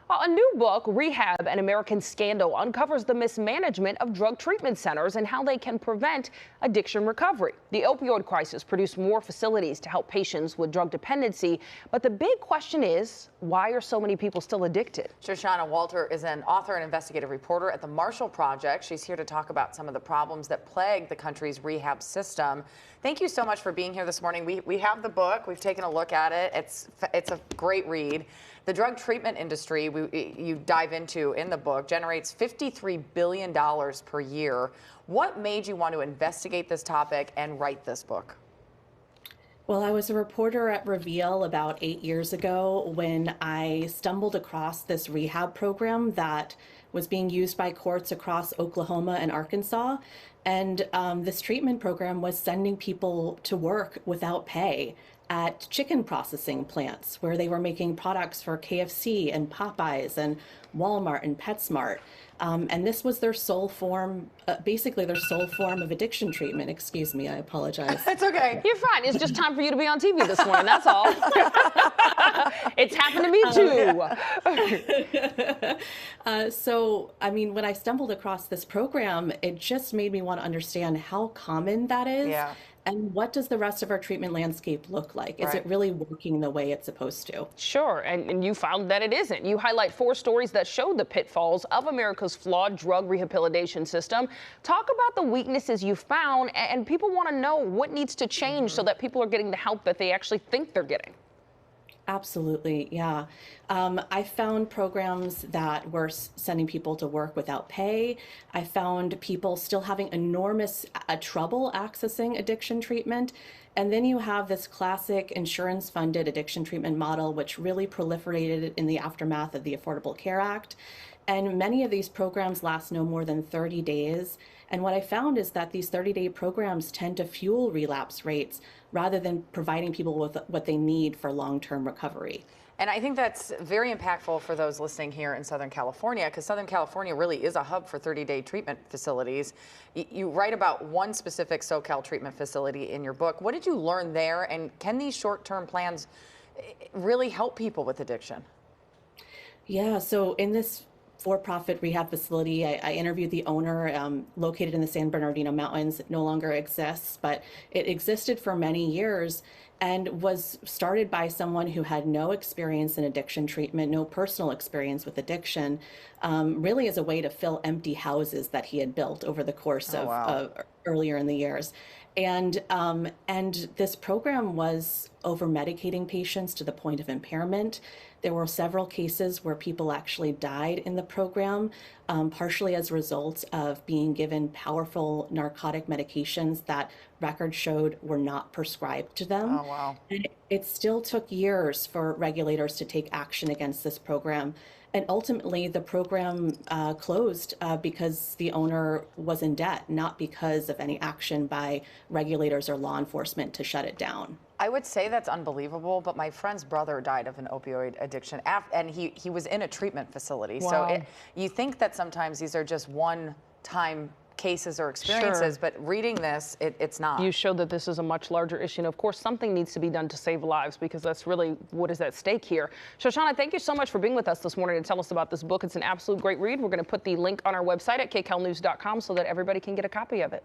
Well, a new book, Rehab, an American Scandal, uncovers the mismanagement of drug treatment centers and how they can prevent addiction recovery. The opioid crisis produced more facilities to help patients with drug dependency, but the big question is, why are so many people still addicted? Shoshana Walter is an author and investigative reporter at the Marshall Project. She's here to talk about some of the problems that plague the country's rehab system. Thank you so much for being here this morning. We have the book. We've taken a look at it. It's a great read. The drug treatment industry you dive into in the book generates $53 billion per year. What made you want to investigate this topic and write this book? Well, I was a reporter at Reveal about 8 years ago when I stumbled across this rehab program that was being used by courts across Oklahoma and Arkansas. And this treatment program was sending people to work without pay at chicken processing plants where they were making products for KFC and Popeyes and Walmart and PetSmart. And this was their sole form, basically their sole form of addiction treatment. Excuse me, I apologize. It's okay. You're fine. It's just time for you to be on TV this morning. That's all. It's happened to me too. So, I mean, when I stumbled across this program, it just made me want to understand how common that is. Yeah. And what does the rest of our treatment landscape look like? Is it really working the way it's supposed to? Sure, and you found that it isn't. You highlight 4 stories that show the pitfalls of America's flawed drug rehabilitation system. Talk about the weaknesses you found, and people want to know what needs to change so that people are getting the help that they actually think they're getting. Absolutely, yeah. I found programs that were sending people to work without pay. I found people still having enormous trouble accessing addiction treatment. And then you have this classic insurance-funded addiction treatment model, which really proliferated in the aftermath of the Affordable Care Act. And many of these programs last no more than 30 days. And what I found is that these 30-day programs tend to fuel relapse rates rather than providing people with what they need for long-term recovery. And I think that's very impactful for those listening here in Southern California, because Southern California really is a hub for 30-day treatment facilities. You write about one specific SoCal treatment facility in your book. What did you learn there, and can these short-term plans really help people with addiction? Yeah, so in this for-profit rehab facility, I interviewed the owner, located in the San Bernardino Mountains. It no longer exists, but it existed for many years and was started by someone who had no experience in addiction treatment, no personal experience with addiction, really as a way to fill empty houses that he had built over the course of earlier in the years. And this program was over-medicating patients to the point of impairment. There were several cases where people actually died in the program, partially as a result of being given powerful narcotic medications that records showed were not prescribed to them. Oh, wow. And it still took years for regulators to take action against this program. And ultimately, the program closed because the owner was in debt, not because of any action by regulators or law enforcement to shut it down. I would say that's unbelievable, but my friend's brother died of an opioid addiction, and he was in a treatment facility. Wow. So you think that sometimes these are just one-time cases or experiences, Sure. but reading this, it's not. You show that this is a much larger issue, and of course something needs to be done to save lives, because that's really what is at stake here. Shoshana, thank you so much for being with us this morning to tell us about this book. It's an absolute great read. We're going to put the link on our website at kcalnews.com so that everybody can get a copy of it.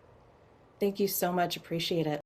Thank you so much. Appreciate it.